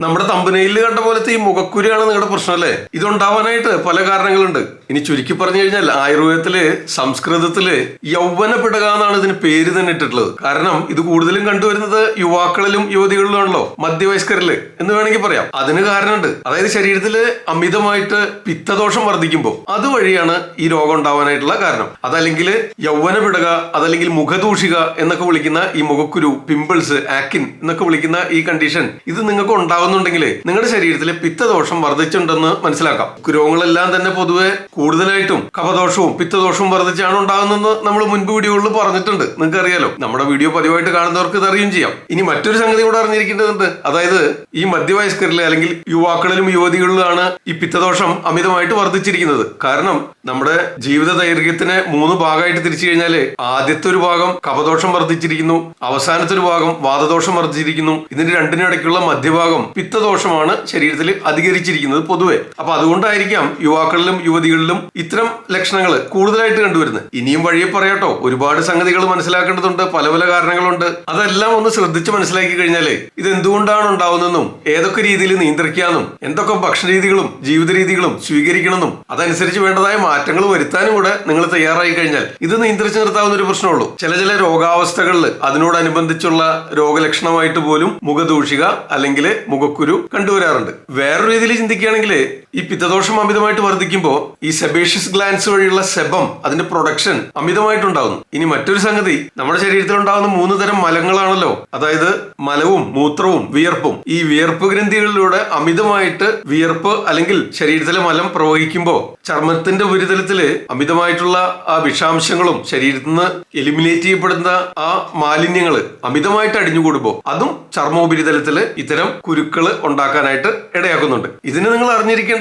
നമ്മുടെ തമ്പനയിൽ കണ്ട പോലത്തെ ഈ മുഖക്കുരുയാണ് നിങ്ങളുടെ പ്രശ്നം അല്ലേ? ഇതുണ്ടാവാനായിട്ട് പല കാരണങ്ങളുണ്ട്. ഇനി ചുരുക്കി പറഞ്ഞു കഴിഞ്ഞാൽ ആയുർവേദത്തില് സംസ്കൃതത്തില് യൗവന പിടക എന്നാണ് ഇതിന് പേര് തന്നെ ഇട്ടിട്ടുള്ളത്. കാരണം ഇത് കൂടുതലും കണ്ടുവരുന്നത് യുവാക്കളിലും യുവതികളിലുമാണല്ലോ, മധ്യവയസ്കരില് എന്ന് വേണമെങ്കിൽ പറയാം. അതിന് കാരണമുണ്ട്. അതായത് ശരീരത്തില് അമിതമായിട്ട് പിത്തദോഷം വർദ്ധിക്കുമ്പോൾ അതുവഴിയാണ് ഈ രോഗം ഉണ്ടാവാനായിട്ടുള്ള കാരണം. അതല്ലെങ്കിൽ യൗവന പിടക, അതല്ലെങ്കിൽ മുഖദൂഷിക എന്നൊക്കെ വിളിക്കുന്ന ഈ മുഖക്കുരു, പിമ്പിൾസ്, ആക്കിൻ എന്നൊക്കെ വിളിക്കുന്ന ഈ കണ്ടീഷൻ ഇത് നിങ്ങൾക്ക് ഉണ്ടാവുന്നുണ്ടെങ്കിൽ നിങ്ങളുടെ ശരീരത്തിൽ പിത്തദോഷം വർദ്ധിച്ചിട്ടുണ്ടെന്ന് മനസ്സിലാക്കാം. രോഗങ്ങളെല്ലാം തന്നെ പൊതുവെ കൂടുതലായിട്ടും കഫദോഷവും പിത്തദോഷവും വർദ്ധിച്ചാണ് ഉണ്ടാകുന്നതെന്ന് നമ്മൾ മുൻപ് വീഡിയോകളിൽ പറഞ്ഞിട്ടുണ്ട്. നിങ്ങൾക്ക് അറിയാലോ, നമ്മുടെ വീഡിയോ പതിവായിട്ട് കാണുന്നവർക്ക് ഇത് അറിയും ചെയ്യാം. ഇനി മറ്റൊരു സംഗതി കൂടെ അറിഞ്ഞിരിക്കേണ്ടതുണ്ട്. അതായത് ഈ മധ്യവയസ്കരിലെ അല്ലെങ്കിൽ യുവാക്കളിലും യുവതികളിലാണ് ഈ പിത്തദോഷം അമിതമായിട്ട് വർദ്ധിച്ചിരിക്കുന്നത്. കാരണം നമ്മുടെ ജീവിത ദൈർഘ്യത്തിന് 3 ഭാഗമായിട്ട് തിരിച്ചു കഴിഞ്ഞാല് ആദ്യത്തെ ഒരു ഭാഗം കഫദോഷം വർദ്ധിച്ചിരിക്കുന്നു, അവസാനത്തെ ഒരു ഭാഗം വാതദോഷം വർദ്ധിച്ചിരിക്കുന്നു. ഇതിന് രണ്ടിനും ഇടയ്ക്കുള്ള മധ്യഭാഗം പിത്തദോഷമാണ് ശരീരത്തിൽ അധികരിച്ചിരിക്കുന്നത് പൊതുവെ. അപ്പൊ അതുകൊണ്ടായിരിക്കാം യുവാക്കളിലും യുവതികളിലും ഇത്തരം ലക്ഷണങ്ങൾ കൂടുതലായിട്ട് കണ്ടുവരുന്നത്. ഇനിയും വഴിയെ പറയാട്ടോ, ഒരുപാട് സംഗതികൾ മനസ്സിലാക്കേണ്ടതുണ്ട്, പല പല കാരണങ്ങളുണ്ട്. അതെല്ലാം ഒന്ന് ശ്രദ്ധിച്ച് മനസ്സിലാക്കി കഴിഞ്ഞാലേ ഇത് എന്തുകൊണ്ടാണ് ഉണ്ടാവുന്നതെന്നും ഏതൊക്കെ രീതിയിൽ നിയന്ത്രിക്കാനും എന്തൊക്കെ ഭക്ഷണ രീതികളും ജീവിത രീതികളും സ്വീകരിക്കണമെന്നും അതനുസരിച്ച് വേണ്ടതായ മാറ്റങ്ങൾ വരുത്താനും കൂടെ നിങ്ങൾ തയ്യാറായി കഴിഞ്ഞാൽ ഇത് നിയന്ത്രിച്ച് നിർത്താവുന്ന ഒരു പ്രശ്നമുള്ളൂ. ചില രോഗാവസ്ഥകളിൽ അതിനോടനുബന്ധിച്ചുള്ള രോഗലക്ഷണമായിട്ട് പോലും മുഖദൂഷിക അല്ലെങ്കിൽ മുഖക്കുരു കണ്ടുവരാറുണ്ട്. വേറൊരു രീതിയിൽ ചിന്തിക്കുകയാണെങ്കിൽ ഈ പിത്തദോഷം അമിതമായിട്ട് വർദ്ധിക്കുമ്പോൾ ഈ സെബേഷ്യസ് ഗ്ലാൻസ് വഴിയുള്ള സെബം, അതിന്റെ പ്രൊഡക്ഷൻ അമിതമായിട്ടുണ്ടാകുന്നു. ഇനി മറ്റൊരു സംഗതി, നമ്മുടെ ശരീരത്തിൽ ഉണ്ടാകുന്ന 3 തരം മലങ്ങളാണല്ലോ, അതായത് മലവും മൂത്രവും വിയർപ്പും. ഈ വിയർപ്പ് ഗ്രന്ഥികളിലൂടെ അമിതമായിട്ട് വിയർപ്പ് അല്ലെങ്കിൽ ശരീരത്തിലെ മലം പ്രവഹിക്കുമ്പോൾ ചർമ്മത്തിന്റെ ഉപരിതലത്തില് അമിതമായിട്ടുള്ള ആ വിഷാംശങ്ങളും ശരീരത്തിൽ നിന്ന് എലിമിനേറ്റ് ചെയ്യപ്പെടുന്ന ആ മാലിന്യങ്ങൾ അമിതമായിട്ട് അടിഞ്ഞുകൂടുമ്പോൾ അതും ചർമ്മോപരിതലത്തില് ഇത്തരം കുരുക്കള് ഉണ്ടാക്കാനായിട്ട് ഇടയാക്കുന്നുണ്ട്. ഇതിന് നിങ്ങൾ അറിഞ്ഞിരിക്കേണ്ട,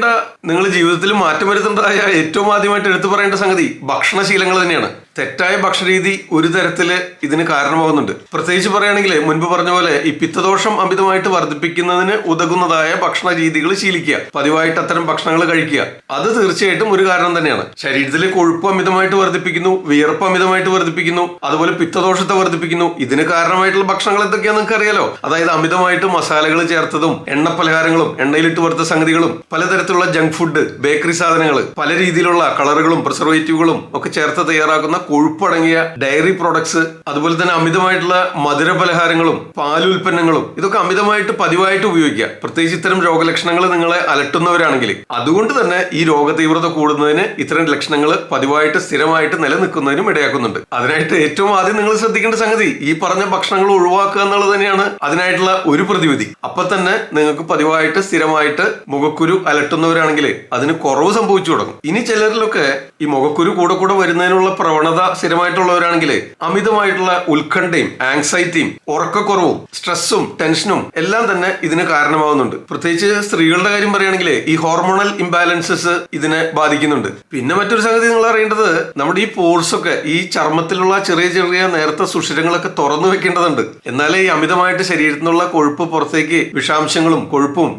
നിങ്ങൾ ജീവിതത്തിൽ മാറ്റം വരുത്തേണ്ടതായ ഏറ്റവും ആദ്യമായിട്ട് എടുത്തു പറയേണ്ട സംഗതി ഭക്ഷണശീലങ്ങൾ തന്നെയാണ്. തെറ്റായ ഭക്ഷണരീതി ഒരു തരത്തില് ഇതിന് കാരണമാകുന്നുണ്ട്. പ്രത്യേകിച്ച് പറയുകയാണെങ്കിൽ മുൻപ് പറഞ്ഞ പോലെ ഈ പിത്തദോഷം അമിതമായിട്ട് വർദ്ധിപ്പിക്കുന്നതിന് ഉതകുന്നതായ ഭക്ഷണ രീതികൾ ശീലിക്കുക, പതിവായിട്ട് അത്തരം ഭക്ഷണങ്ങൾ കഴിക്കുക. അത് തീർച്ചയായിട്ടും ഒരു കാരണം തന്നെയാണ്. ശരീരത്തിലെ കൊഴുപ്പ് അമിതമായിട്ട് വർദ്ധിപ്പിക്കുന്നു, വിയർപ്പ് അമിതമായിട്ട് വർദ്ധിപ്പിക്കുന്നു, അതുപോലെ പിത്തദോഷത്തെ വർദ്ധിപ്പിക്കുന്നു. ഇതിന് കാരണമായിട്ടുള്ള ഭക്ഷണങ്ങൾ എന്തൊക്കെയാണെന്ന് നിങ്ങൾക്ക് അറിയാലോ. അതായത് അമിതമായിട്ട് മസാലകൾ ചേർത്തതും എണ്ണ പലഹാരങ്ങളും എണ്ണയിലിട്ട് വറുത്ത സംഗതികളും പലതരത്തിലുള്ള ജങ്ക് ഫുഡ്, ബേക്കറി സാധനങ്ങൾ, പല രീതിയിലുള്ള കളറുകളും പ്രിസർവേറ്റീവുകളും ഒക്കെ ചേർത്ത് തയ്യാറാക്കുന്ന കൊഴുപ്പടങ്ങിയ ഡയറി പ്രോഡക്ട്സ്, അതുപോലെ തന്നെ അമിതമായിട്ടുള്ള മധുര പലഹാരങ്ങളും പാലുൽപ്പന്നങ്ങളും ഇതൊക്കെ അമിതമായിട്ട് പതിവായിട്ട് ഉപയോഗിക്കുക. പ്രത്യേകിച്ച് ഇത്തരം രോഗലക്ഷണങ്ങൾ നിങ്ങളെ അലട്ടുന്നവരാണെങ്കിൽ. അതുകൊണ്ട് തന്നെ ഈ രോഗതീവ്രത കൂടുന്നതിന് ഇത്തരം ലക്ഷണങ്ങൾ പതിവായിട്ട് സ്ഥിരമായിട്ട് നിലനിൽക്കുന്നതിനും ഇടയാക്കുന്നുണ്ട്. അതിനായിട്ട് ഏറ്റവും ആദ്യം നിങ്ങൾ ശ്രദ്ധിക്കേണ്ട സംഗതി ഈ പറഞ്ഞ ഭക്ഷണങ്ങൾ ഒഴിവാക്കുക എന്നുള്ളത് തന്നെയാണ് അതിനായിട്ടുള്ള ഒരു പ്രതിവിധി. അപ്പൊ തന്നെ നിങ്ങൾക്ക് പതിവായിട്ട് സ്ഥിരമായിട്ട് മുഖക്കുരു അലട്ടുന്നവരാണെങ്കിൽ അതിന് കുറവ് സംഭവിച്ചു തുടങ്ങും. ഇനി ചിലരിലൊക്കെ ഈ മുഖക്കുരു കൂടെ വരുന്നതിനുള്ള പ്രവണത സ്ഥിരമായിട്ടുള്ളവരാണെങ്കിൽ അമിതമായിട്ടുള്ള ഉത്കണ്ഠയും ആങ്സൈറ്റിയും ഉറക്കക്കുറവും സ്ട്രെസ്സും ടെൻഷനും എല്ലാം തന്നെ ഇതിന് കാരണമാവുന്നുണ്ട്. പ്രത്യേകിച്ച് സ്ത്രീകളുടെ കാര്യം പറയുകയാണെങ്കിൽ ഈ ഹോർമോണൽ ഇംബാലൻസസ് ഇതിനെ ബാധിക്കുന്നുണ്ട്. പിന്നെ മറ്റൊരു സംഗതി നിങ്ങൾ അറിയേണ്ടത്, നമ്മുടെ ഈ പോർസ് ഒക്കെ, ഈ ചർമ്മത്തിലുള്ള ചെറിയ നേർത്ത സുഷിരങ്ങളൊക്കെ തുറന്നു വെക്കേണ്ടതുണ്ട്. എന്നാലേ ഈ അമിതമായിട്ട് ശരീരത്തിൽ നിന്നുള്ള കൊഴുപ്പ് പുറത്തേക്ക്, വിഷാംശങ്ങളും കൊഴുപ്പും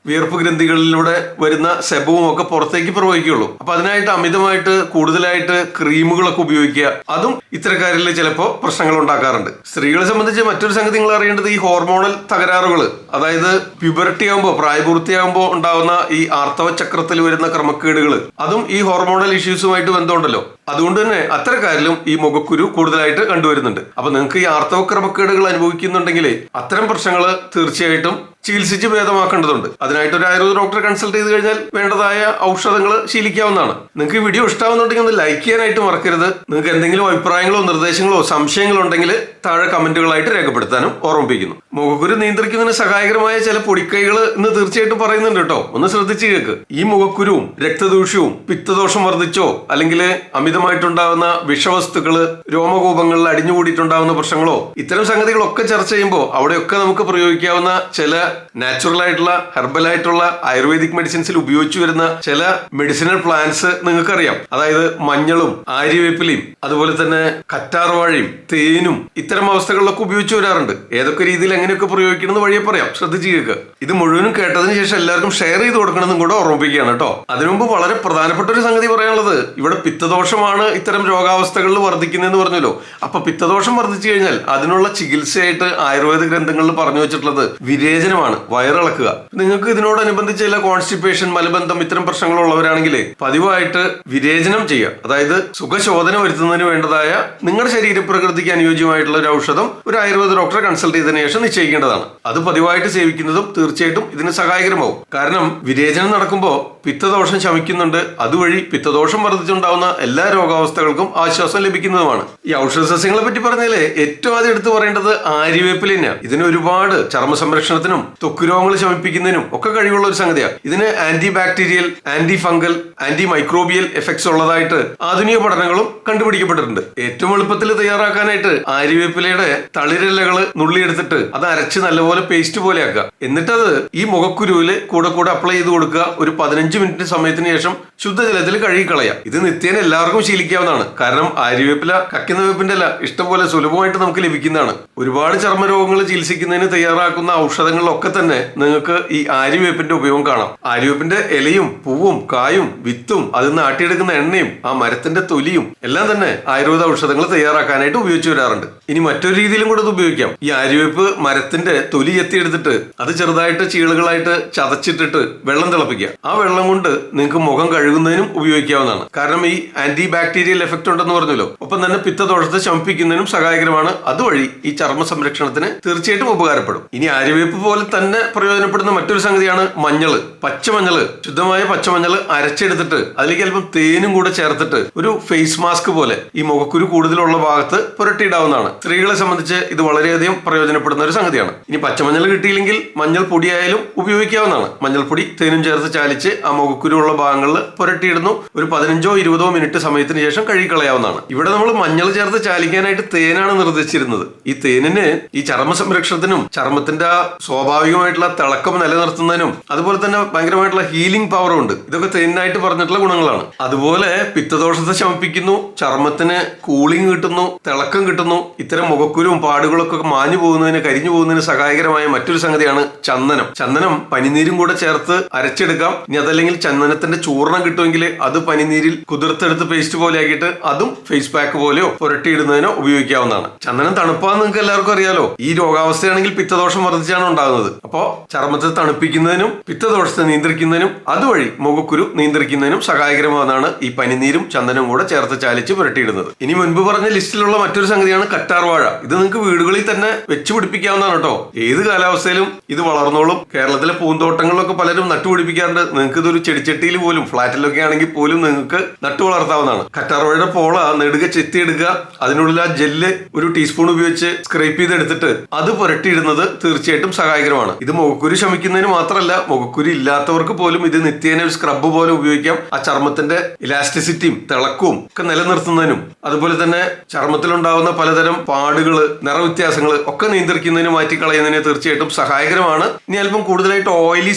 വിയർപ്പ് ഗ്രന്ഥികളിലൂടെ വരുന്ന സെബവും ഒക്കെ പുറത്തേക്ക് പ്രവഹിക്കുകയുള്ളൂ. അപ്പൊ അതിനായിട്ട് അമിതമായിട്ട് കൂടുതലായിട്ട് ക്രീമുകളൊക്കെ ഉപയോഗിക്കുക, അതും ഇത്തരക്കാരിൽ ചിലപ്പോൾ പ്രശ്നങ്ങൾ ഉണ്ടാക്കാറുണ്ട്. സ്ത്രീകളെ സംബന്ധിച്ച് മറ്റൊരു സംഗതി നിങ്ങൾ അറിയേണ്ടത് ഈ ഹോർമോണൽ തകരാറുകൾ, അതായത് പ്യൂബർട്ടി ആകുമ്പോൾ, പ്രായപൂർത്തിയാകുമ്പോൾ ഉണ്ടാവുന്ന ഈ ആർത്തവ ചക്രത്തിൽ വരുന്ന ക്രമക്കേടുകൾ, അതും ഈ ഹോർമോണൽ ഇഷ്യൂസുമായിട്ട് ബന്ധമുണ്ടല്ലോ. അതുകൊണ്ട് തന്നെ അത്തരക്കാരിലും ഈ മുഖക്കുരു കൂടുതലായിട്ട് കണ്ടുവരുന്നുണ്ട്. അപ്പൊ നിങ്ങൾക്ക് ഈ ആർത്തവ ക്രമക്കേടുകൾ അനുഭവിക്കുന്നുണ്ടെങ്കിൽ അത്തരം പ്രശ്നങ്ങൾ തീർച്ചയായിട്ടും ചികിത്സിച്ച് ഭേദമാക്കേണ്ടതുണ്ട്. അതിനായിട്ട് ഒരു ആയുർവേദ ഡോക്ടറെ കൺസൾട്ട് ചെയ്ത് കഴിഞ്ഞാൽ വേണ്ടതായ ഔഷധങ്ങൾ ശീലിക്കാവുന്നതാണ്. നിങ്ങൾക്ക് ഈ വീഡിയോ ഇഷ്ടമാവുന്നുണ്ടെങ്കിൽ ഒന്ന് ലൈക്ക് ചെയ്യാനായിട്ട് മറക്കരുത്. നിങ്ങൾക്ക് എന്തെങ്കിലും അഭിപ്രായങ്ങളോ നിർദ്ദേശങ്ങളോ സംശയങ്ങളോ ഉണ്ടെങ്കിൽ താഴെ കമന്റുകളായിട്ട് രേഖപ്പെടുത്താനും ഓർമ്മിപ്പിക്കുന്നു. മുഖക്കുരു നിയന്ത്രിക്കുന്നതിന് സഹായകരമായ ചില പൊടിക്കൈകൾ ഇന്ന് തീർച്ചയായിട്ടും പറയുന്നുണ്ട് കേട്ടോ, ഒന്ന് ശ്രദ്ധിച്ച് കേൾക്ക്. ഈ മുഖക്കുരുവും രക്തദൂഷ്യവും പിത്തദോഷം വർദ്ധിച്ചോ അല്ലെങ്കിൽ അമിതമായിട്ടുണ്ടാകുന്ന വിഷവസ്തുക്കള് രോമകൂപങ്ങളിൽ അടിഞ്ഞുകൂടിയിട്ടുണ്ടാകുന്ന പ്രശ്നങ്ങളോ ഇത്തരം സംഗതികളൊക്കെ ചർച്ച ചെയ്യുമ്പോൾ അവിടെയൊക്കെ നമുക്ക് പ്രയോഗിക്കാവുന്ന ചില നാച്ചുറൽ ആയിട്ടുള്ള ഹെർബൽ ആയിട്ടുള്ള ആയുർവേദിക് മെഡിസിൻസിൽ ഉപയോഗിച്ചു വരുന്ന ചില മെഡിസിനൽ പ്ലാന്റ്സ് നിങ്ങൾക്കറിയാം. അതായത് മഞ്ഞളും ആര്യവേപ്പിലയും അതുപോലെ തന്നെ കറ്റാർവാഴയും തേനും ഇത്തരം അവസ്ഥകളിലൊക്കെ ഉപയോഗിച്ചു വരാറുണ്ട്. ഏതൊക്കെ രീതിയിൽ എങ്ങനെയൊക്കെ പ്രയോഗിക്കണമെന്ന് വഴിയെ പറയാം, ശ്രദ്ധിച്ചു കേൾക്കുക. ഇത് മുഴുവനും കേട്ടതിന് ശേഷം എല്ലാവർക്കും ഷെയർ ചെയ്ത് കൊടുക്കണമെന്നും കൂടെ ഓർമ്മിപ്പിക്കുകയാണ് കേട്ടോ. അതിനു മുമ്പ് വളരെ പ്രധാനപ്പെട്ട ഒരു സംഗതി പറയാനുള്ളത്, ഇവിടെ പിത്തദോഷമാണ് ഇത്തരം രോഗാവസ്ഥകളിൽ വർദ്ധിക്കുന്നതെന്ന് പറഞ്ഞല്ലോ. അപ്പൊ പിത്തദോഷം വർദ്ധിച്ചു കഴിഞ്ഞാൽ അതിനുള്ള ചികിത്സയായിട്ട് ആയുർവേദ ഗ്രന്ഥങ്ങളിൽ പറഞ്ഞു വെച്ചിട്ടുള്ളത് വിരേചനമാണ്. സഹായകരമാണ് വയറിളക്കുക. നിങ്ങൾക്ക് ഇതിനോടനുബന്ധിച്ച് ചില കോൺസ്റ്റിപ്പേഷൻ, മലബന്ധം ഇത്തരം പ്രശ്നങ്ങളുള്ളവരാണെങ്കിൽ പതിവായിട്ട് വിരേചനം ചെയ്യുക. അതായത് സുഖശോധന വരുത്തുന്നതിന് വേണ്ടതായ നിങ്ങളുടെ ശരീരപ്രകൃതിക്ക് അനുയോജ്യമായിട്ടുള്ള ഒരു ഔഷധം ഒരു ആയുർവേദ ഡോക്ടറെ കൺസൾട്ട് ചെയ്തതിനു ശേഷം നിശ്ചയിക്കേണ്ടതാണ്. അത് പതിവായിട്ട് സേവിക്കുന്നതും തീർച്ചയായിട്ടും ഇതിന് സഹായകരമാവും. കാരണം വിരേചനം നടക്കുമ്പോൾ പിത്തദോഷം ശമിക്കുന്നുണ്ട്. അതുവഴി പിത്തദോഷം വർദ്ധിച്ചുണ്ടാവുന്ന എല്ലാ രോഗാവസ്ഥകൾക്കും ആശ്വാസം ലഭിക്കുന്നതുമാണ്. ഈ ഔഷധ സസ്യങ്ങളെ പറ്റി പറഞ്ഞാല് ഏറ്റവും ആദ്യം എടുത്തു പറയേണ്ടത് ആര്യവേപ്പില തന്നെയാണ്. ഇതിന് ഒരുപാട് ചർമ്മ സംരക്ഷണത്തിനും ത്വക്ക് രോഗങ്ങൾ ശമിപ്പിക്കുന്നതിനും ഒക്കെ കഴിവുള്ള ഒരു സംഗതിയാണ്. ഇതിന് anti bacterial, anti fungal, anti microbial effects ഉള്ളതായിട്ട് ആധുനിക പഠനങ്ങളും കണ്ടുപിടിക്കപ്പെട്ടിട്ടുണ്ട്. ഏറ്റവും എളുപ്പത്തിൽ തയ്യാറാക്കാനായിട്ട് ആര്യവേപ്പിലയുടെ തളിരിലകൾ നുള്ളിയെടുത്തിട്ട് അത് അരച്ച് നല്ലപോലെ പേസ്റ്റ് പോലെ ആക്കുക. എന്നിട്ടത് ഈ മുഖക്കുരുവില് കൂടെ അപ്ലൈ ചെയ്ത് കൊടുക്കുക. ഒരു 15 മിനിറ്റ് സമയത്തിന് ശേഷം ശുദ്ധജലത്തിൽ കഴുകിക്കളയാം. ഇത് നിത്യേന എല്ലാവർക്കും ശീലിക്കാവുന്നതാണ്. കാരണം ആര്യവേപ്പില കക്കുന്ന വേപ്പിന്റെ അല്ല, ഇഷ്ടംപോലെ സുലഭമായിട്ട് നമുക്ക് ലഭിക്കുന്നതാണ്. ഒരുപാട് ചർമ്മരോഗങ്ങൾ ചികിത്സിക്കുന്നതിന് തയ്യാറാക്കുന്ന ഔഷധങ്ങളിലൊക്കെ തന്നെ നിങ്ങൾക്ക് ഈ ആര്യവേപ്പിന്റെ ഉപയോഗം കാണാം. ആര്യവേപ്പിന്റെ ഇലയും പൂവും കായും വിത്തും അതിൽ നിന്ന് ആട്ടിയെടുക്കുന്ന എണ്ണയും ആ മരത്തിന്റെ തൊലിയും എല്ലാം തന്നെ ആയുർവേദ ഔഷധങ്ങൾ തയ്യാറാക്കാനായിട്ട് ഉപയോഗിച്ചു വരാറുണ്ട്. ഇനി മറ്റൊരു രീതിയിലും കൂടെ ഇത് ഉപയോഗിക്കാം. ഈ ആര്യവേപ്പ് മരത്തിന്റെ തൊലി എത്തിയെടുത്തിട്ട് അത് ചെറുതായിട്ട് ചീളുകളായിട്ട് ചതച്ചിട്ടിട്ട് വെള്ളം തിളപ്പിക്കുക. ആ വെള്ളം കൊണ്ട് നിങ്ങൾക്ക് മുഖം കഴുകുന്നതിനും ഉപയോഗിക്കാവുന്നതാണ്. കാരണം ഈ ആന്റി ബാക്ടീരിയൽ എഫക്ട് ഉണ്ടെന്ന് പറഞ്ഞല്ലോ. ഒപ്പം തന്നെ പിത്തദോഷത്തെ ശമിപ്പിക്കുന്നതിനും സഹായകരമാണ്. അതുവഴി ഈ ചർമ്മ സംരക്ഷണത്തിന് തീർച്ചയായിട്ടും ഉപകാരപ്പെടും. ഇനി ആര്യവേപ്പ് പോലെ തന്നെ പ്രയോജനപ്പെടുന്ന മറ്റൊരു സംഗതിയാണ് മഞ്ഞള്. പച്ചമഞ്ഞള്, ശുദ്ധമായ പച്ചമഞ്ഞള് അരച്ചെടുത്തിട്ട് അതിലേക്ക് അല്പം തേനും കൂടെ ചേർത്തിട്ട് ഒരു ഫേസ് മാസ്ക് പോലെ ഈ മുഖക്കുരു കൂടുതലുള്ള ഭാഗത്ത് പുരട്ടിയിടാവുന്നതാണ്. സ്ത്രീകളെ സംബന്ധിച്ച് ഇത് വളരെയധികം പ്രയോജനപ്പെടുന്ന ഒരു സംഗതിയാണ്. ഇനി പച്ചമഞ്ഞൾ കിട്ടിയില്ലെങ്കിൽ മഞ്ഞൾ പൊടിയായാലും ഉപയോഗിക്കാവുന്നതാണ്. മഞ്ഞൾപ്പൊടി തേനും ചേർത്ത് ചാലിച്ച് ആ മുഖക്കുരു ഉള്ള ഭാഗങ്ങളിൽ പുരട്ടിയിടുന്നു. ഒരു 15-20 മിനിറ്റ് സമയത്തിന് ശേഷം കഴുകിക്കളയാവുന്നതാണ്. ഇവിടെ നമ്മൾ മഞ്ഞൾ ചേർത്ത് ചാലിക്കാനായിട്ട് തേനാണ് നിർദ്ദേശിച്ചിരുന്നത്. ഈ തേനിന് ഈ ചർമ്മ സംരക്ഷണത്തിനും ചർമ്മത്തിന്റെ സ്വാഭാവികമായിട്ടുള്ള തിളക്കം നിലനിർത്തുന്നതിനും അതുപോലെ തന്നെ ഭയങ്കരമായിട്ടുള്ള ഹീലിംഗ് പവറും ഉണ്ട്. ഇതൊക്കെ തേനിനായിട്ട് പറഞ്ഞിട്ടുള്ള ഗുണങ്ങളാണ്. അതുപോലെ പിത്തദോഷത്തെ ശമിപ്പിക്കുന്നു, ചർമ്മത്തിന് കൂളിംഗ് കിട്ടുന്നു, തിളക്കം കിട്ടുന്നു. ഇത്തരം മുഖക്കുരുവും പാടുകളൊക്കെ മാഞ്ഞു പോകുന്നതിന്, കരിഞ്ഞു പോകുന്നതിന് സഹായകരമായ മറ്റൊരു സംഗതിയാണ് ചന്ദനം. ചന്ദനം പനിനീരും കൂടെ ചേർത്ത് അരച്ചെടുക്കാം. ഇനി അതല്ലെങ്കിൽ ചന്ദനത്തിന്റെ ചൂർണം കിട്ടുമെങ്കിൽ അത് പനിനീരിൽ കുതിർത്തെടുത്ത് പേസ്റ്റ് പോലെ ആക്കിയിട്ട് അതും ഫേസ് പാക്ക് പോലെയോ പുരട്ടിയിടുന്നതിനോ ഉപയോഗിക്കാവുന്നതാണ്. ചന്ദനം തണുപ്പാന്ന് നിങ്ങൾക്ക് എല്ലാവർക്കും അറിയാലോ. ഈ രോഗാവസ്ഥയാണെങ്കിൽ പിത്തദോഷം വർദ്ധിച്ചാണ് ഉണ്ടാകുന്നത്. അപ്പോൾ ചർമ്മത്തെ തണുപ്പിക്കുന്നതിനും പിത്തദോഷത്തെ നിയന്ത്രിക്കുന്നതിനും അതുവഴി മുഖക്കുരു നിയന്ത്രിക്കുന്നതിനും സഹായകരമാണെന്നാണ് ഈ പനിനീരും ചന്ദനവും കൂടെ ചേർത്ത് ചാലിച്ച് പുരട്ടിയിടുന്നത്. ഇനി മുൻപ് പറഞ്ഞ ലിസ്റ്റിലുള്ള മറ്റൊരു സംഗതിയാണ് കറ്റാർവാഴ. ഇത് നിങ്ങൾക്ക് വീടുകളിൽ തന്നെ വെച്ച് പിടിപ്പിക്കാവുന്നതാണ് കേട്ടോ. ഏത് കാലാവസ്ഥയിലും ഇത് വളർന്നോളും. കേരളത്തിലെ പൂന്തോട്ടങ്ങളിലൊക്കെ പലരും നട്ടുപിടിപ്പിക്കാറുണ്ട്. നിങ്ങൾക്ക് ഇതൊരു ചെടിച്ചട്ടിയിൽ പോലും ഫ്ലാറ്റിലൊക്കെ ആണെങ്കിൽ പോലും നിങ്ങൾക്ക് നട്ടു വളർത്താവുന്നതാണ്. കറ്റാർവാഴയുടെ പോള നെടുക ചെത്തിയെടുക്കുക. അതിനുള്ളിൽ ആ ജെല്ല് ഒരു ടീസ്പൂൺ ഉപയോഗിച്ച് സ്ക്രേപ്പ് ചെയ്തെടുത്തിട്ട് അത് പുരട്ടിയിടുന്നത് തീർച്ചയായിട്ടും സഹായകരമാണ്. ഇത് മുഖക്കുരു ശമിക്കുന്നതിന് മാത്രമല്ല, മുഖക്കുരു ഇല്ലാത്തവർക്ക് പോലും ഇത് നിത്യേന ഒരു സ്ക്രബ് പോലെ ഉപയോഗിക്കാം. ആ ചർമ്മത്തിന്റെ ഇലാസ്റ്റിസിറ്റിയും തിളക്കവും ഒക്കെ നിലനിർത്തുന്നതിനും അതുപോലെ തന്നെ ചർമ്മത്തിലുണ്ടാവുന്ന പലതരം പാടുകള്, നിറവ്യത്യാസങ്ങൾ ഒക്കെ നിയന്ത്രിക്കുന്നതിനും മാറ്റിക്കളയുന്നതിന് തീർച്ചയായിട്ടും സഹായകരമാണ്. ഇനി അല്പം കൂടുതലായിട്ട് ഓയിലി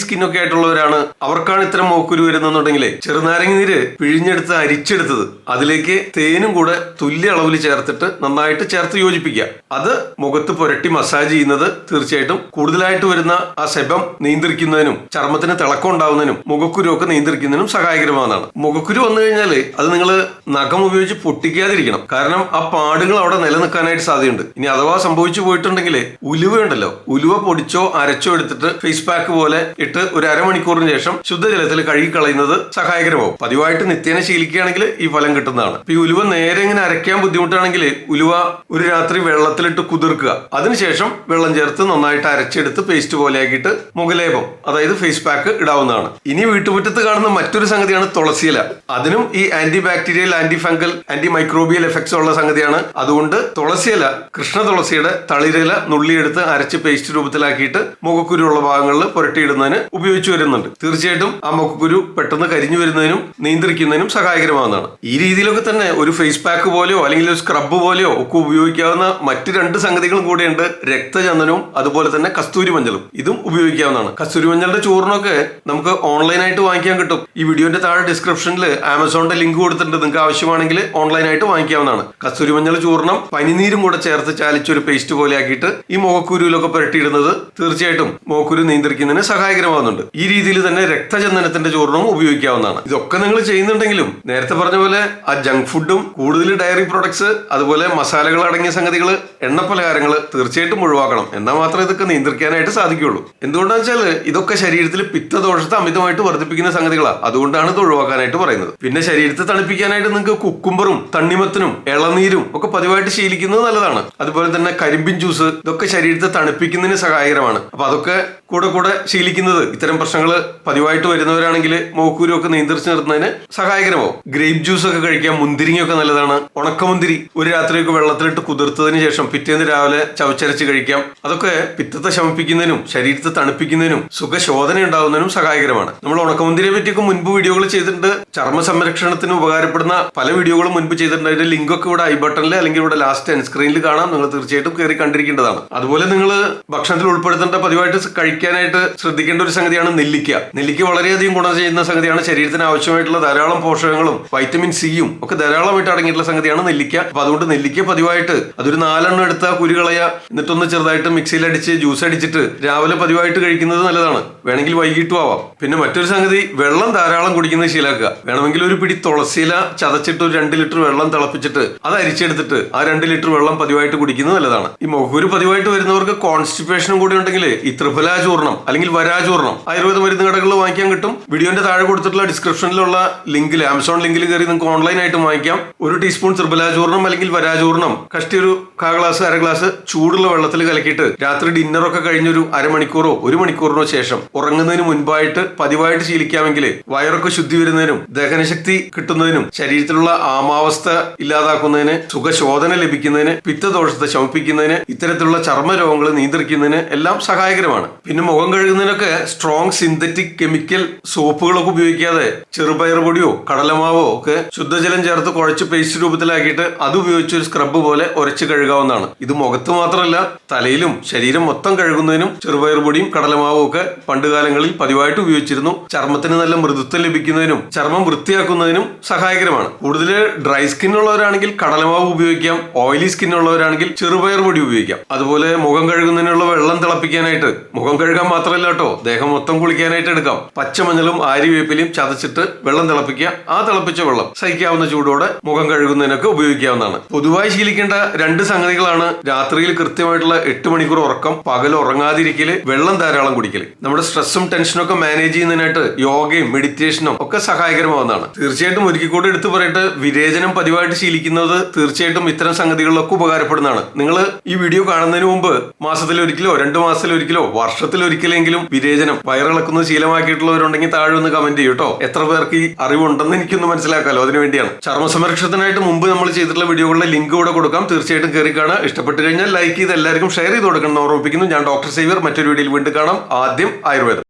സ്കിൻ ഒക്കെ ആയിട്ടുള്ളവരാണ്, അവർക്കാണ് ഇത്തരം മുഖക്കുരു വരുന്നുണ്ടെങ്കിൽ ചെറുനാരങ്ങ നീര് പിഴിഞ്ഞെടുത്ത് അരിച്ചെടുത്തത് അതിലേക്ക് തേനും കൂടെ തുല്യ അളവിൽ ചേർത്തിട്ട് നന്നായിട്ട് ചേർത്ത് യോജിപ്പിക്കുക. അത് മുഖത്ത് പുരട്ടി മസാജ് ചെയ്യുന്നത് തീർച്ചയായിട്ടും കൂടുതലായിട്ട് വരുന്ന ആ സെബം നിയന്ത്രിക്കുന്നതിനും ചർമ്മത്തിന് തിളക്കം ഉണ്ടാവുന്നതിനും മുഖക്കുരു ഒക്കെ നിയന്ത്രിക്കുന്നതിനും സഹായകരമാണെന്നാണ്. മുഖക്കുരു വന്നു കഴിഞ്ഞാൽ അത് നിങ്ങൾ നഖം ഉപയോഗിച്ച് പൊട്ടിക്കാതിരിക്കണം. കാരണം ആ പാടുകൾ അവിടെ നിലനിൽക്കാനായിട്ട് സാധ്യതയുണ്ട്. ഇനി അഥവാ സംഭവിച്ചു പോയിട്ടുണ്ടെങ്കിൽ ഉലുവ ഉണ്ടല്ലോ, ഉലുവ പൊടിച്ചോ അരച്ചോ എടുത്തിട്ട് ഫേസ് പാക്ക് പോലെ ഇട്ട് ഒരു അരമണിക്കൂറിന് ശേഷം ശുദ്ധജലത്തിൽ കഴുകിക്കളയുന്നത് സഹായകരമാവും. പതിവായിട്ട് നിത്യേന ശീലിക്കുകയാണെങ്കിൽ ഈ ഫലം കിട്ടുന്നതാണ്. ഈ ഉലുവ നേരെ ഇങ്ങനെ അരയ്ക്കാൻ ബുദ്ധിമുട്ടാണെങ്കിൽ ഉലുവ ഒരു രാത്രി വെള്ളത്തിലിട്ട് കുതിർക്കുക. അതിനുശേഷം വെള്ളം ചേർത്ത് നന്നായിട്ട് അരച്ചെടുത്ത് പേസ്റ്റ് പോലെ ആക്കിയിട്ട് മുഖലേപം, അതായത് ഫേസ് പാക്ക് ഇടാവുന്നതാണ്. ഇനി വീട്ടുമുറ്റത്ത് കാണുന്ന മറ്റൊരു സംഗതിയാണ് തുളസിയില. അതിനും ഈ anti bacterial, anti fungal, anti microbial effects ഉള്ള സംഗതിയാണ്. അതുകൊണ്ട് തുളസിയില, കൃഷ്ണ തുളസിയുടെ തളിരില നുള്ളിയെടുത്ത് അരച്ച് പേസ്റ്റ് രൂപത്തിലാക്കിയിട്ട് മുഖക്കുരുള്ള ഭാഗങ്ങളിൽ പുരട്ടിയിടുന്നതിന് ഉപയോഗിച്ചു വരുന്നുണ്ട്. തീർച്ചയായിട്ടും ആ മുഖക്കുരു പെട്ടെന്ന് കരിഞ്ഞു വരുന്നതിനും നിയന്ത്രിക്കുന്നതിനും സഹായകരമാവുന്നതാണ്. ഈ രീതിയിലൊക്കെ തന്നെ ഒരു ഫേസ് പാക്ക് പോലെയോ അല്ലെങ്കിൽ ഒരു സ്ക്രബ് പോലെയോ ഒക്കെ ഉപയോഗിക്കാവുന്ന മറ്റ് 2 സംഗതികളും കൂടെയുണ്ട്. രക്തചന്ദനവും അതുപോലെ തന്നെ കസ്തൂരി മഞ്ഞളും. ഇതും ഉപയോഗിക്കാവുന്നതാണ്. കസ്തൂരി മഞ്ഞളുടെ ചൂർണമൊക്കെ നമുക്ക് ഓൺലൈനായിട്ട് വാങ്ങിക്കാൻ കിട്ടും. ഈ വീഡിയോന്റെ താഴെ ഡിസ്ക്രിപ്ഷനിൽ ആമസോണിന്റെ ലിങ്ക് കൊടുത്തിട്ടുണ്ട്. നിങ്ങൾക്ക് ആവശ്യമാണെങ്കിൽ ഓൺലൈനായിട്ട് വാങ്ങിക്കാവുന്നതാണ്. കസ്തൂരി മഞ്ഞൾ ചൂർണം പനിനീരും കൂടെ ചേർത്ത് ചാലിച്ചൊരു പേസ്റ്റ് പോലെ ആക്കിയിട്ട് ഈ മുഖക്കുരുവിലൊക്കെ പുരട്ടിയിടുന്നത് തീർച്ചയായിട്ടും മുഖക്കുരു നിയന്ത്രിക്കുന്നതിന് സഹായകരമാകുന്നുണ്ട്. ഈ രീതിയിൽ തന്നെ രക്തചന്ദനത്തെ ചിഹ്നത്തിന്റെ ചൂർണവും ഉപയോഗിക്കാവുന്നതാണ്. ഇതൊക്കെ നിങ്ങൾ ചെയ്യുന്നുണ്ടെങ്കിലും നേരത്തെ പറഞ്ഞ പോലെ ആ ജങ്ക് ഫുഡും കൂടുതൽ ഡയറി പ്രൊഡക്ട്സ് അതുപോലെ മസാലകൾ അടങ്ങിയ സംഗതികൾ എണ്ണപ്പലഹാരങ്ങൾ തീർച്ചയായിട്ടും ഒഴിവാക്കണം. എന്നാൽ മാത്രമേ ഇതൊക്കെ നിയന്ത്രിക്കാനായിട്ട് സാധിക്കുകയുള്ളൂ. എന്തുകൊണ്ടാണെന്ന് വെച്ചാൽ ഇതൊക്കെ ശരീരത്തിൽ പിത്തദോഷത്തെ അമിതമായിട്ട് വർദ്ധിപ്പിക്കുന്ന സംഗതികളാണ്. അതുകൊണ്ടാണ് ഇത് ഒഴിവാക്കാനായിട്ട് പറയുന്നത്. പിന്നെ ശരീരത്തെ തണുപ്പിക്കാനായിട്ട് നിങ്ങൾക്ക് കുക്കുംബറും തണ്ണിമത്തനും ഇളനീരും ഒക്കെ പതിവായിട്ട് ശീലിക്കുന്നത് നല്ലതാണ്. അതുപോലെ തന്നെ കരിമ്പിൻ ജ്യൂസ് ഇതൊക്കെ ശരീരത്തെ തണുപ്പിക്കുന്നതിന് സഹായകരമാണ്. അപ്പൊ അതൊക്കെ കൂടെ ശീലിക്കുന്നത് ഇത്തരം പ്രശ്നങ്ങൾ പതിവായിട്ട് വരുന്നവരാണെങ്കിൽ മുഖക്കുരു ഒക്കെ നിയന്ത്രിച്ച് നിർത്തുന്നതിന് സഹായകരമാവും. ഗ്രേപ്പ് ജ്യൂസ് ഒക്കെ കഴിക്കാം. മുന്തിരിങ്ങയൊക്കെ നല്ലതാണ്. ഉണക്കമുന്തിരി ഒരു രാത്രിയൊക്കെ വെള്ളത്തിലിട്ട് കുതിർത്തതിന് ശേഷം പിറ്റേന്ന് രാവിലെ ചവച്ചരച്ച് കഴിക്കാം. അതൊക്കെ പിത്തത്തെ ശമിപ്പിക്കുന്നതിനും ശരീരത്തെ തണുപ്പിക്കുന്നതിനും സുഖശോധന ഉണ്ടാകുന്നതിനും സഹായകരമാണ്. നമ്മൾ ഉണക്കമുന്തിരിയെ പറ്റിയൊക്കെ മുൻപ് വീഡിയോകൾ ചെയ്തിട്ടുണ്ട്. ചർമ്മ സംരക്ഷണത്തിന് ഉപകാരപ്പെടുന്ന പല വീഡിയോകളും മുൻപ് ചെയ്തിട്ടുണ്ട്. അതിന്റെ ലിങ്ക് ഒക്കെ ഇവിടെ ഐ ബട്ടണിൽ അല്ലെങ്കിൽ ഇവിടെ ലാസ്റ്റ് എൻ സ്ക്രീനിൽ കാണാം. നിങ്ങൾ തീർച്ചയായിട്ടും കയറി കണ്ടിരിക്കേണ്ടതാണ്. അതുപോലെ നിങ്ങൾ ഭക്ഷണത്തിൽ ഉൾപ്പെടുത്തേണ്ട പതിവായിട്ട് കഴിക്കാനായിട്ട് ശ്രദ്ധിക്കേണ്ട ഒരു സംഗതിയാണ് നെല്ലിക്ക. നെല്ലിക്ക വളരെയധികം ഗുണം ചെയ്യുന്ന സംഗതിയാണ്. ശരീരത്തിന് ആവശ്യമായിട്ടുള്ള ധാരാളം പോഷകങ്ങളും വൈറ്റമിൻ സിയും ഒക്കെ ധാരാളമായിട്ട് അടങ്ങിയിട്ടുള്ള സംഗതിയാണ് നെല്ലിക്ക. അപ്പൊ അതുകൊണ്ട് നെല്ലിക്ക പതിവായിട്ട് അതൊരു 4 എണ്ണം എടുത്ത കുരു കളയുക, എന്നിട്ടൊന്ന് ചെറുതായിട്ട് മിക്സിയിൽ അടിച്ച് ജ്യൂസ് അടിച്ചിട്ട് രാവിലെ പതിവായിട്ട് കഴിക്കുന്നത് നല്ലതാണ്. വേണമെങ്കിൽ വൈകിട്ടും ആവാം. പിന്നെ മറ്റൊരു സംഗതി, വെള്ളം ധാരാളം കുടിക്കുന്നത് ശീലാക്കുക. വേണമെങ്കിൽ ഒരു പിടി തുളസിയില ചതച്ചിട്ട് ഒരു 2 ലിറ്റർ വെള്ളം തിളപ്പിച്ചിട്ട് അത് അരിച്ചെടുത്തിട്ട് ആ 2 ലിറ്റർ വെള്ളം പതിവായിട്ട് കുടിക്കുന്നത് നല്ലതാണ്. ഈ മുഖക്കുരു പതിവായിട്ട് വരുന്നവർക്ക് കോൺസ്റ്റിപ്പേഷനും കൂടി ഉണ്ടെങ്കിൽ ഈ ത്രിഫലാ ചൂർണം അല്ലെങ്കിൽ വരാചൂർണം ആയുർവേദ മരുന്ന് കടകളിൽ വാങ്ങിക്കാൻ കിട്ടും. വീഡിയോന്റെ താഴെ കൊടുത്തിട്ടുള്ള ഡിസ്ക്രിപ്ഷനിലുള്ള ലിങ്കിൽ, ആമസോൺ ലിങ്കിൽ കയറി നിങ്ങൾക്ക് ഓൺലൈനായിട്ട് വാങ്ങിക്കാം. 1 ടീസ്പൂൺ ത്രിഫലാ ചൂർണം അല്ലെങ്കിൽ വരാചൂർണം കഷ്ടി ഒരു 1/4 ഗ്ലാസ് 1/2 ഗ്ലാസ് ചൂടുള്ള വെള്ളത്തിൽ കലക്കിയിട്ട് രാത്രി ഡിന്നറൊക്കെ കഴിഞ്ഞൊരു 1/2 മണിക്കൂറോ 1 മണിക്കൂറിനോ ശേഷം ഉറങ്ങുന്നതിന് മുൻപായിട്ട് പതിവായിട്ട് ശീലിക്കാമെങ്കിൽ വയറൊക്കെ ശുദ്ധി വരുന്നതിനും ദഹനശക്തി കിട്ടുന്നതിനും ശരീരത്തിലുള്ള ആമാവസ്ഥ ഇല്ലാതാക്കുന്നതിന് സുഖശോധന ലഭിക്കുന്നതിന് പിത്തദോഷത്തെ ശമിപ്പിക്കുന്നതിന് ഇത്തരത്തിലുള്ള ചർമ്മരോഗങ്ങൾ നിയന്ത്രിക്കുന്നതിന് എല്ലാം സഹായകരമാണ്. പിന്നെ മുഖം കഴുകുന്നതിനൊക്കെ സ്ട്രോങ് സിന്തറ്റിക് കെമിക്കൽ സോപ്പുകളൊക്കെ ഉപയോഗിക്കാതെ ചെറുപയർ പൊടിയോ കടലമാവോ ഒക്കെ ശുദ്ധജലം ചേർത്ത് കുഴച്ച് പേസ്റ്റ് രൂപത്തിലാക്കിയിട്ട് അത് ഉപയോഗിച്ച് ഒരു സ്ക്രബ് പോലെ ഉരച്ച് കഴുകാവുന്നതാണ്. ഇത് മുഖത്ത് മാത്രമല്ല തലയിലും ശരീരം മൊത്തം കഴുകുന്നതിനും ചെറുപയർ പൊടിയും കടലമാവും ഒക്കെ പണ്ടുകാലങ്ങളിൽ പതിവായിട്ട് ഉപയോഗിച്ചിരുന്നു. ചർമ്മത്തിന് നല്ല മൃദുത്വം ലഭിക്കുന്നതിനും ചർമ്മം വൃത്തിയാക്കുന്നതിനും സഹായകരമാണ്. കൂടുതൽ ഡ്രൈ സ്കിൻ ഉള്ളവരാണെങ്കിൽ കടലമാവ് ഉപയോഗിക്കാം. ഓയിലി സ്കിൻ ഉള്ളവരാണെങ്കിൽ ചെറുപയർ പൊടി ഉപയോഗിക്കാം. അതുപോലെ മുഖം കഴുകുന്നതിനുള്ള വെള്ളം തിളപ്പിക്കാനായിട്ട്, മുഖം കഴുകാൻ മാത്രമല്ല കേട്ടോ, ദേഹം മൊത്തം കുളിക്കാനായിട്ട് എടുക്കാം. പച്ചമഞ്ഞളും ആര്യവേപ്പിലയും ചതച്ചിട്ട് വെള്ളം തിളപ്പിക്കുക. ആ തിളപ്പിച്ച വെള്ളം സഹിക്കാവുന്ന ചൂടോടെ മുഖം കഴുകുന്നതിനൊക്കെ ഉപയോഗിക്കാവുന്നതാണ്. പൊതുവായി ശീലിക്കേണ്ട 2 സംഗതികളാണ് രാത്രിയിൽ കൃത്യമായിട്ടുള്ള 8 മണിക്കൂർ ഉറക്കം, പകൽ ഉറങ്ങാതിരിക്കല്, വെള്ളം ധാരാളം കുടിക്കല്. നമ്മുടെ സ്ട്രെസ്സും ടെൻഷനും ഒക്കെ മാനേജ് ചെയ്യുന്നതിനായിട്ട് യോഗയും മെഡിറ്റേഷനും ഒക്കെ സഹായകരമാവുന്നതാണ്. തീർച്ചയായിട്ടും ഒരിക്കൽ കൂടെ എടുത്തു പറയട്ടെ, വിരേചനം പതിവായിട്ട് ശീലിക്കുന്നത് തീർച്ചയായിട്ടും ഇത്തരം സംഗതികളിലൊക്കെ ഉപകാരപ്പെടുന്നതാണ്. നിങ്ങൾ ഈ വീഡിയോ കാണുന്നതിന് മുമ്പ് മാസത്തിലൊരിക്കലോ 2 മാസത്തിലൊരിക്കലോ വർഷത്തിലൊരിക്കലെങ്കിലും വിരേചനം വയറിളക്കുന്നത് ശീലമാക്കിയിട്ടുള്ളവരുണ്ടെങ്കിൽ താഴെ ഒന്ന് കമന്റ് ചെയ്യൂ കേട്ടോ. എത്ര പേർക്ക് ഈ അറിവുണ്ടെന്ന് എനിക്കൊന്ന് മനസ്സിലാക്കാലോ, അതിനുവേണ്ടിയാണ്. ചർമ്മ സംരക്ഷണത്തിനായിട്ട് മുമ്പ് നമ്മൾ ചെയ്തിട്ടുള്ള വീഡിയോകളുടെ ലിങ്ക് ഇവിടെ കൊടുക്കാം. തീർച്ചയായിട്ടും കയറി കാണുക. ഇഷ്ടപ്പെട്ട് കഴിഞ്ഞാൽ ലൈക്ക് ചെയ്ത് എല്ലാവർക്കും ഷെയർ ചെയ്ത് കൊടുക്കണം എന്ന് ഓർമ്മിപ്പിക്കുന്നു. ഞാൻ ഡോക്ടർ സേവ്യർ. മറ്റൊരു വീഡിയോയിൽ വീണ്ടും കാണാം. ആദ്യം ആയുർവേദം.